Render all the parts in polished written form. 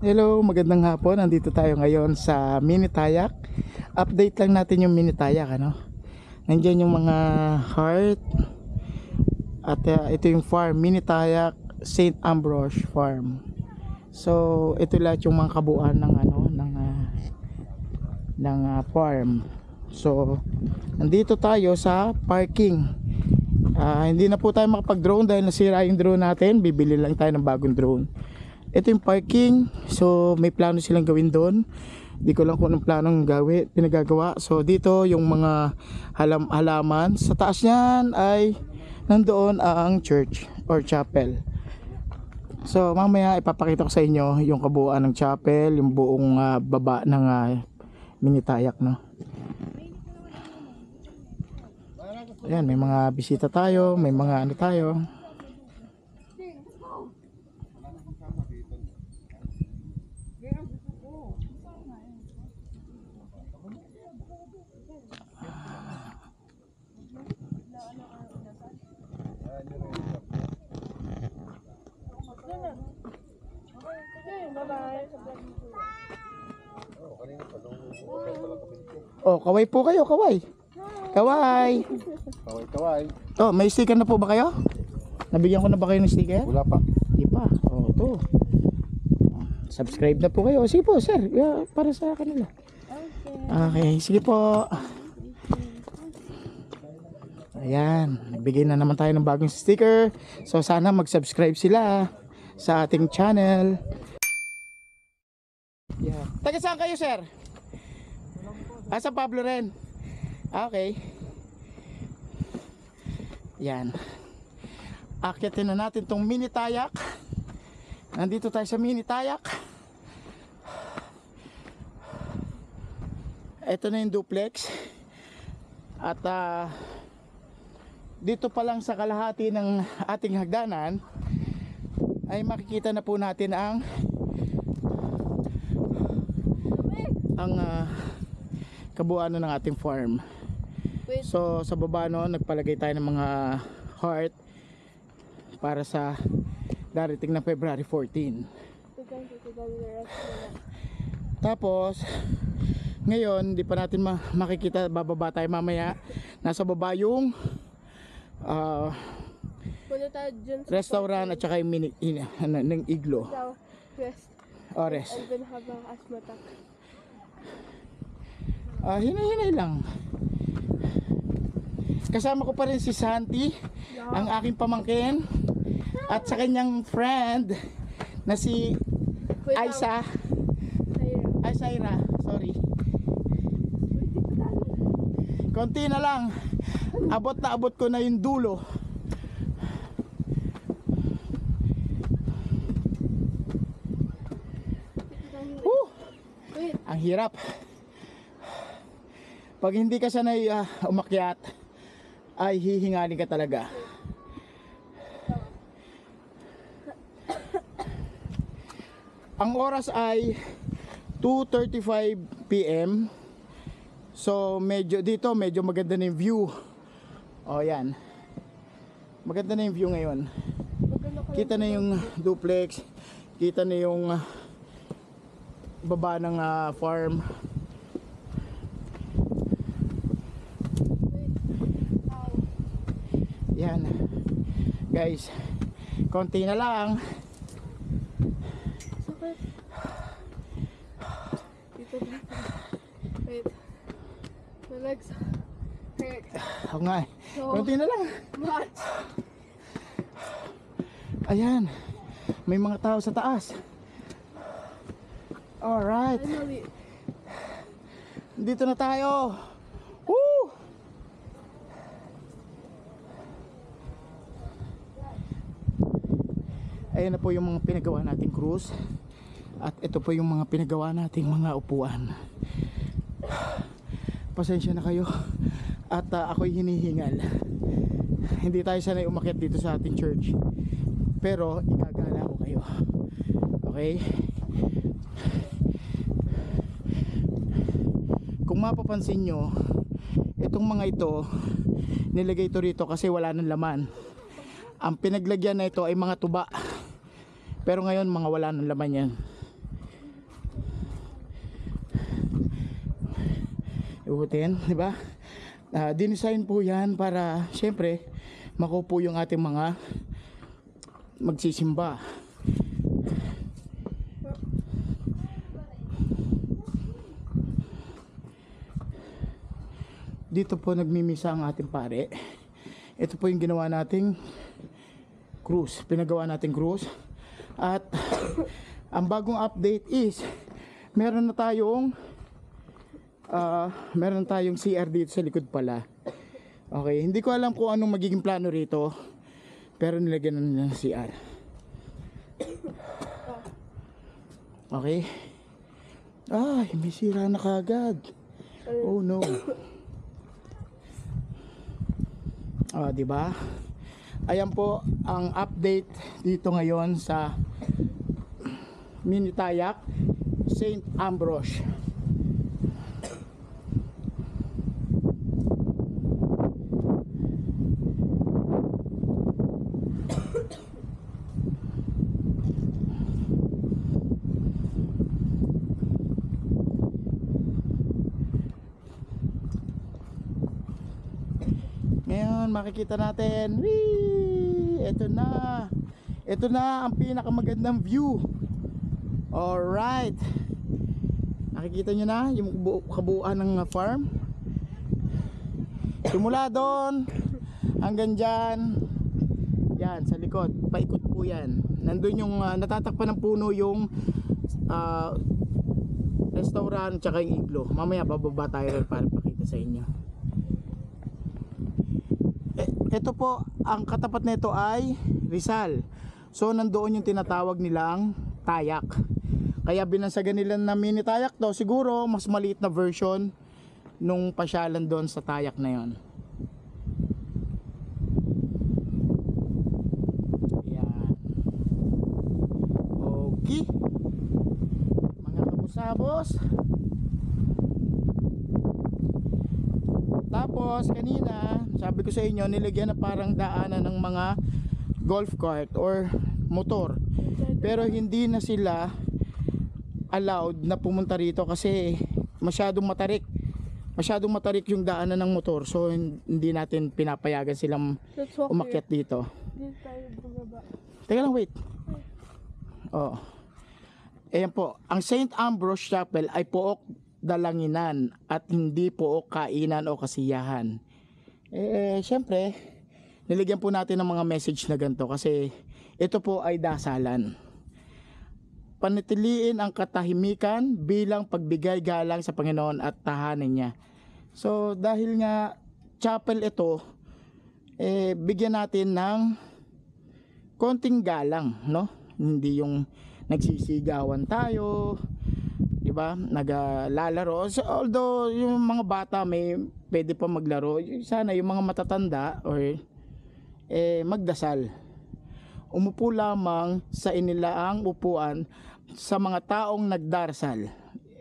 Hello, magandang hapon. Nandito tayo ngayon sa Mini Tayak. Update lang natin yung Mini Tayak, ano. Nandiyan yung mga heart. At ito yung farm, Mini Tayak St. Ambrose Farm. So, ito lahat yung mga kabuuan ng farm. So, nandito tayo sa parking. Hindi na po tayo makapag-drone dahil nasira yung drone natin. Bibili lang tayo ng bagong drone. Ito yung parking. So may plano silang gawin doon. Di ko lang kung anong planong pinagagawa. So dito yung mga halaman. Sa taas niyan ay nandoon ang church or chapel. So mamaya ipapakita ko sa inyo yung kabuuan ng chapel, yung buong baba ng Mini Tayak, no. Ayan, may mga bisita tayo, may mga ano tayo. Oh, kaway po kayo, kaway. Kaway. Kaway. Oh, may sticker na po ba kayo? Nabigyan ko na ba kayo ng sticker? Wala pa. Di pa. Oh, ito. Subscribe na po kayo. Sige po, sir. Para sa kanila. Okay, sige po. Ayan, nagbigay na naman tayo ng bagong sticker. So sana mag-subscribe sila sa ating channel. Yeah. Taga saan kayo, sir? Sa Pablo rin. Okay. Yan. Akyatin na natin tong Mini Tayak. Nandito tayo sa Mini Tayak. Ito na yung duplex. At dito pa lang sa kalahati ng ating hagdanan ay makikita na po natin ang kabuuan ng ating farm. So sa baba no, nagpalagay tayo ng mga heart para sa darating na February 14. Tapos ngayon di pa natin makikita, bababa tayo mamaya. Nasa baba yung restaurant at saka yung ng iglo. Ores. Hinay-hinay lang. Kasama ko pa rin si Santi, ang aking pamangkin, at sa kanyang friend na si Aisa. Aisa, sorry. Konti na lang. Abot na abot ko na yung dulo. Ang hirap. Pag hindi ka sanay umakyat, ay hihingalin ka talaga. Ang oras ay 2:35 PM. So medyo maganda na yung view. Oh yan. Maganda na yung view ngayon. Kita na yung duplex, kita na yung baba ng farm. Yan guys, konti na lang. Wait, my legs hurt. Ako nga eh, konti na lang. Much. Ayan, may mga tao sa taas. Alright, Finally. dito na tayo. Woo! Ayan na po yung mga pinagawa nating cruise. At ito po yung mga pinagawa nating mga upuan. Pasensya na kayo. At ako'y hinihingal. Hindi tayo sanay umakyat dito sa ating church. Pero igagala ko kayo. Okay? Kung mapapansin nyo, itong mga ito, nilagay ito rito kasi wala ng laman. Ang pinaglagyan na ito ay mga tuba. Pero ngayon mga wala ng laman yan. Ikutin, di ba? Dinesign po yan para syempre makupo yung ating mga magsisimba. Dito po nagmimisa ang ating pare. Ito po yung ginawa nating cruise. Pinagawa nating cruise. At ang bagong update is meron na tayong CR dito sa likod pala. Okay, hindi ko alam kung anong magiging plano rito, pero nilagyan na nila ng CR. Okay. Ay, may sira na kagad. Oh no. Di ba? Ayan po ang update dito ngayon sa Minitayak St. Ambrose. Ngayon makikita natin, ito na ang pinakamagandang view. Alright, nakikita nyo na yung kabuuan ng farm simula doon hanggang dyan. Yan sa likod, paikot po yan. Nandun yung natatakpan ng puno yung restaurant tsaka yung iglo. Mamaya bababa tayo rin para pakita sa inyo. Ito po, ang katapat nito ay Rizal. So nandoon yung tinatawag nilang Tayak. Kaya binansagan nila na mini Tayak daw. Siguro mas maliit na version nung pasyalan doon sa Tayak na yon. Yan. Okay. Mga kabusabos. Tapos kanina sabi ko sa inyo, nilagyan na parang daanan ng mga golf cart or motor, pero hindi na sila allowed na pumunta rito kasi masyadong matarik yung daanan ng motor. So hindi natin pinapayagan silang umakyat dito. Dito tayo bumaba. Teka lang, wait. Ayan po, ang St. Ambrose Chapel ay pook dalanginan at hindi pook kainan o kasiyahan. Syempre, niligyan po natin ng mga message na ganito kasi ito po ay dasalan. Panatiliin ang katahimikan bilang pagbigay galang sa Panginoon at tahanan niya. So, dahil nga chapel ito, bigyan natin ng konting galang, no? Hindi yung nagsisigawan tayo, diba? Naglalaro. So, although yung mga bata may pwede pa maglaro, sana yung mga matatanda or magdasal. Umupo lamang sa inilaang upuan sa mga taong nagdarasal.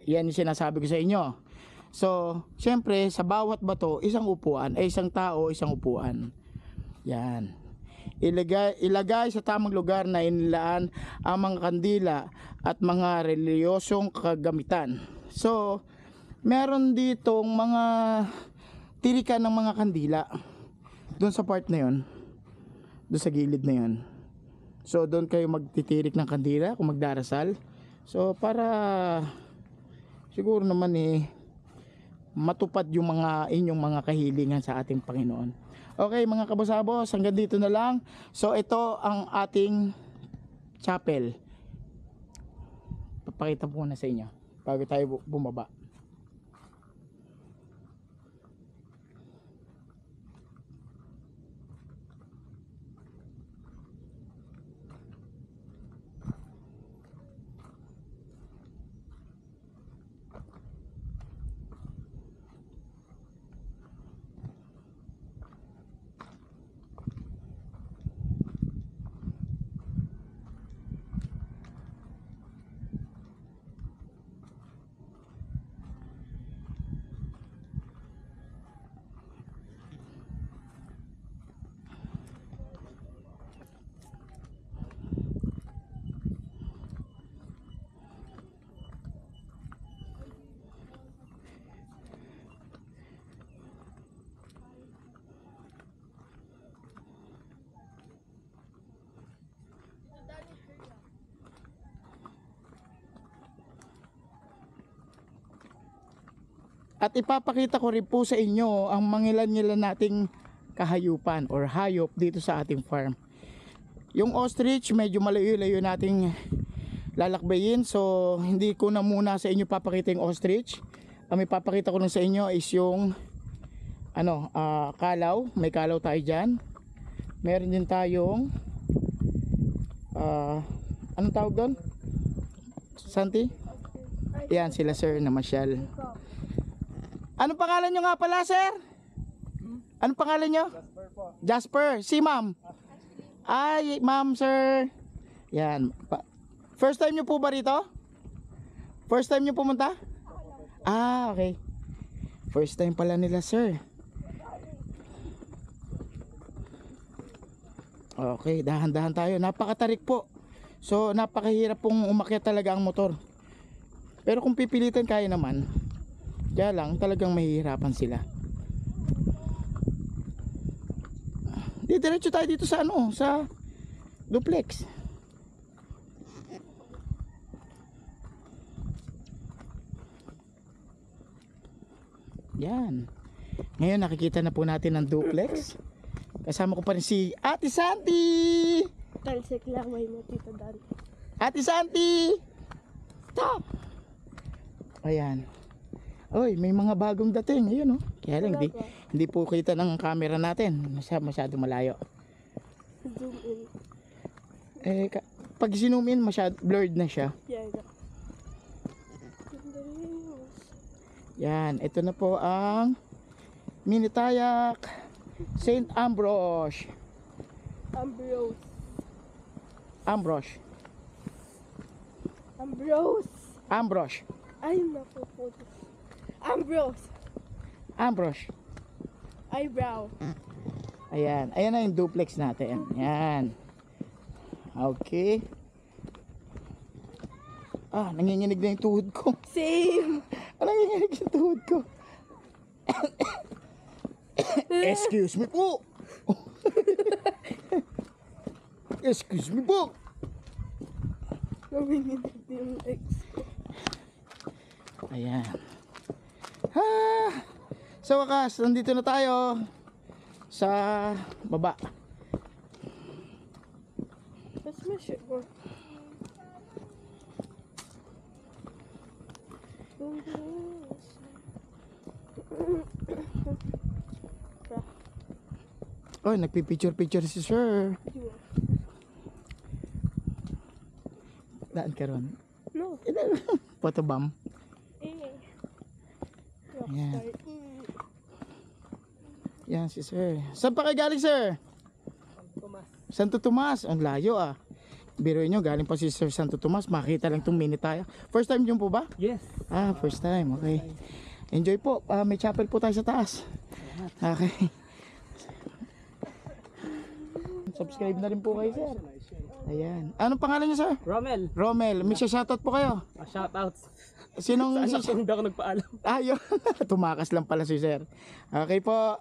Yan yung sinasabi ko sa inyo. So, syempre sa bawat bato, isang upuan, isang tao, isang upuan. Yan. Ilagay sa tamang lugar na inilaan ang mga kandila at mga reliyosong kagamitan. So, meron ditong mga tirikan ng mga kandila doon sa part na yon, doon sa gilid na yon. So, doon kayo magtitirik ng kandila kung magdarasal. So, para siguro naman matupad yung mga inyong mga kahilingan sa ating Panginoon. Okay mga kabusabos, hanggang dito na lang. So ito ang ating chapel. Papakita po na sa inyo bago tayo bumaba. At ipapakita ko rin po sa inyo ang mangilan-ngilan nating kahayupan or hayop dito sa ating farm. Yung ostrich medyo malayo-layo nating lalakbayin, so hindi ko na muna sa inyo papakita yung ostrich. Ang ipapakita ko lang sa inyo is yung kalaw. May kalaw tayo dyan. Meron din tayong anong tawag doon? Santi? Yan sila sir na masyal. Anong pangalan nyo nga pala sir? Anong pangalan nyo? Jasper po. Jasper. Si ma'am? Ay ma'am sir. Yan. First time nyo po ba rito? First time nyo pumunta? Ah okay. First time pala nila sir. Okay, dahan-dahan tayo. Napakatarik po. So, napakahirap pong umakyat talaga ang motor. Pero kung pipilitan kaya naman, kaya lang talagang mahihirapan sila. Diretso tayo dito sa sa duplex. Yan. Ngayon nakikita na po natin ang duplex. Kasama ko pa rin si Ate Santi. Talsik lang, may mo, Tito Dan. Ate Santi! Stop! Ayan. Oy, may mga bagong dating. Ayun, oh. Kaya lang, hindi po kita ng camera natin. Masyado malayo. Zoom in. Pag zoom in, masyado blurred na siya. Yan. Yan. Ito na po ang Minitayak St. Ambrose. Ambrose. Ambrose. Ambrose. Ambrose. Ay, naku po. Ambrose. Ambrose. Eyebrow. Ayan. Ayan na yung duplex natin. Yan. Okay. Nanginginig na yung tuhod ko. Same. Nanginginig yung tuhod ko. Excuse me po. Excuse me po. Nanginginig yung ex. Ayan. Sa wakas, nandito na tayo sa baba. Let's measure mo. Oh, nagpipicture-picture si sir. Daan ka ron. No. Photobomb. Rockstar. Yan si sir. Saan pa kayo galing sir? Santo Tomas. Ang layo ah. Biruin nyo, galing pa si Sir Santo Tomas. Makita lang itong mini tayo. First time yun po ba? Yes. First time. Okay. Enjoy po. May chapel po tayo sa taas. Okay. Subscribe na rin po kayo sir. Ayan. Anong pangalan niyo sir? Romel. Romel. May shoutout po kayo. Shoutouts. Sinong Sana kung hindi ako nagpaalam. Yun. Tumakas lang pala si sir. Okay po.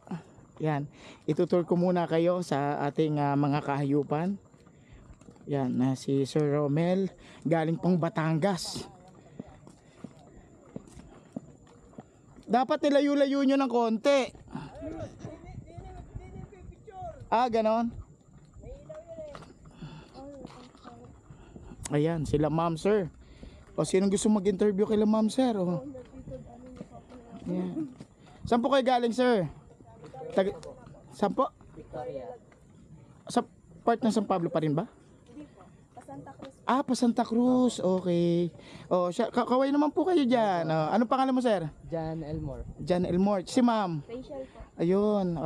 Yan. Itutur ko muna kayo sa ating mga kahayupan. Yan. Si Sir Romel. Galing pang Batangas. Dapat nilayo-layo nyo ng konti. Ganon. Ayan. Sila ma'am sir. O sinong gusto mag-interview kay ma'am sir? O. Yan. Saan po kayo galing sir? Saan po? Victoria. Sa part ng San Pablo pa rin ba? Santa Cruz. Pa Santa Cruz. Okay. Kaway naman po kayo dyan. Anong pangalan mo sir? John Elmore. John Elmore. Si ma'am. Facial po. Ayun.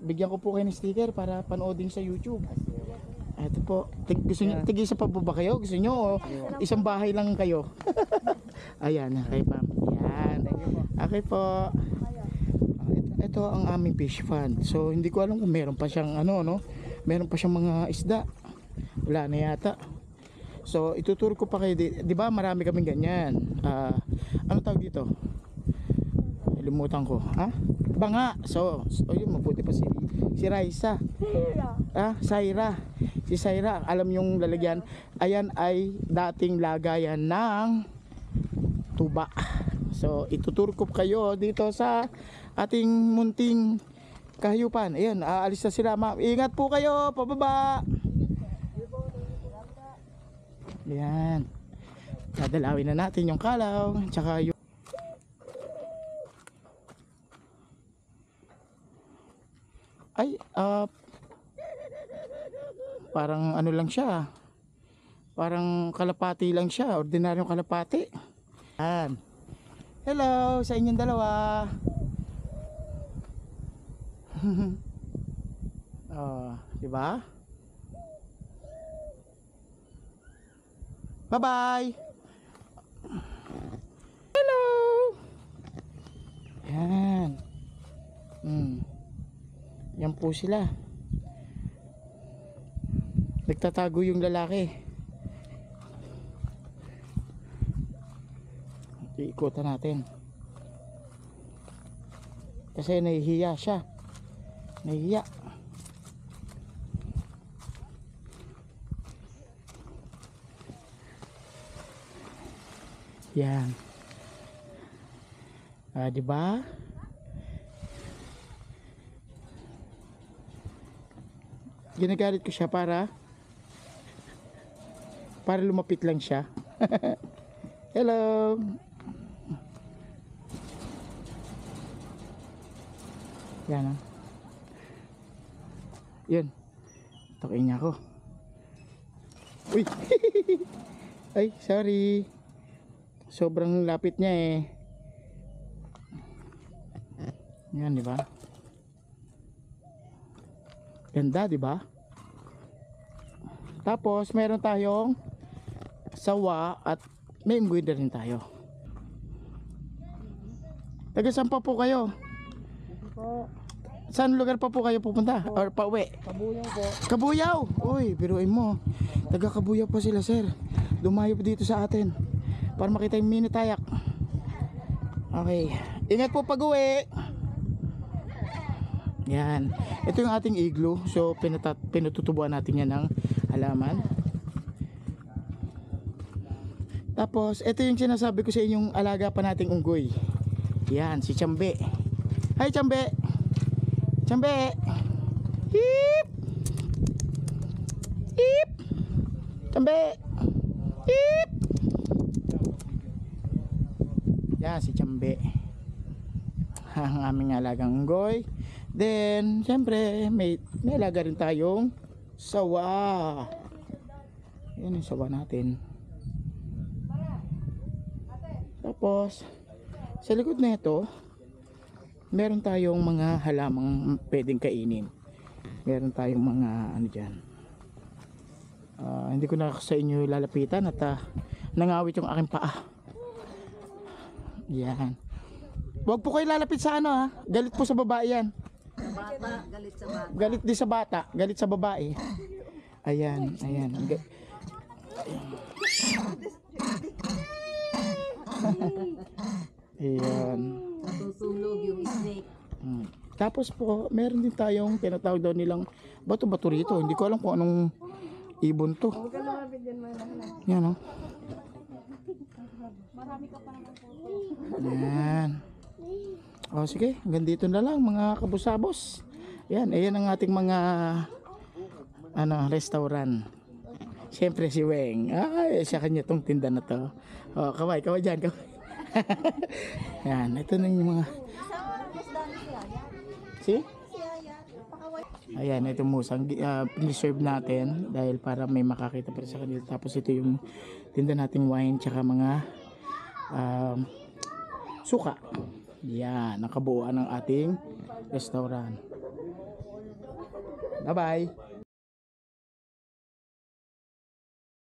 Bigyan ko po kayo ng sticker para panoodin sa YouTube. Ito po. Gusto nyo, tig-isa pa po ba kayo? Gusto nyo? Isang bahay lang kayo. Ayan. Okay ma'am. Ayan. Okay po. Ito ang aming fish fund. So hindi ko alam kung meron pa siyang meron pa siyang mga isda. Wala na yata. So ituturo ko pa kayo. Di ba marami kaming ganyan. Ano tawag dito? Limutan ko. Banga. So yun, mabuti pa si Raisa. Saira. Si Saira, alam yung lalagyan. Ayan ay dating lagayan ng tuba. So ituturo ko kayo dito sa ating munting kahayupan. Ayan, aalis na sila. Ingat po kayo, pababa. Ayan. Dadalawin na natin yung kalaw, tsaka yung parang ano lang siya. Parang kalapati lang siya, ordinaryong kalapati. Ayan. Hello sa inyong dalawa. Oh, di ba? Bye-bye. Hello. Yan. Yan po sila. Nagtatago yung lalaki. Iikutan natin. Kasi nahihiya siya. Nahihiya. Yan. Di ba? Ginagalit ko siya para lumapit lang siya. Hello. Yan. Yun. Tokin niya ako. Uy. Ay, sorry. Sobrang lapit niya eh. Yan, di ba? Ganda, di ba? Tapos, meron tayong sawa at may unggoy na rin tayo. Taga saan pa po kayo? Saan lugar pa po kayo pupunta? Or pauwi? Kabuyaw po. Kabuyaw! Uy, biruin mo. Taga Kabuyaw pa sila, sir. Dumayo pa dito sa atin para makita yung mini tayak. Okay. Ingat po pag uwi. Yan. Ito yung ating igloo. So pinututubuan natin yan ng halaman. Tapos ito yung sinasabi ko sa inyong alaga pa nating unggoy. Yan, si Chambe. Hi Chambe. Chambe. Hip. Hip. Chambe. Hip. Yan si Chambe. Ang aming alagang unggoy. Then, siyempre, may alaga rin tayong sawa. Yan yung sawa natin. Tapos, sa likod na ito, meron tayong mga halamang pwedeng kainin. Meron tayong mga ano dyan. Hindi ko na sa inyo lalapitan at nangawit yung aking paa. Yan. Huwag po kayo lalapit sa ano ha. Galit po sa babae yan. Bata, galit sa bata. Galit din sa bata, galit sa babae. Ayan, ayan. Ayan. Natutulog yung snake. Tapos po, meron din tayong tinatawag daw nilang bato-bato rito. Hindi ko alam kung anong ibon to. Yan o. Ayan. O sige, hanggang dito na lang mga kabusabos. Yan, ayan ang ating mga restaurant. Siyempre si Weng. Ay, sa kanya tong tinda na to. O, kaway dyan, kaway. Yan, ito na yung mga ayan, ito musang piniserve natin dahil para may makakita pa sa kanila. Tapos ito yung tinda nating wine tsaka mga suka. Yan, nakabuuan ng ating restaurant. Bye bye.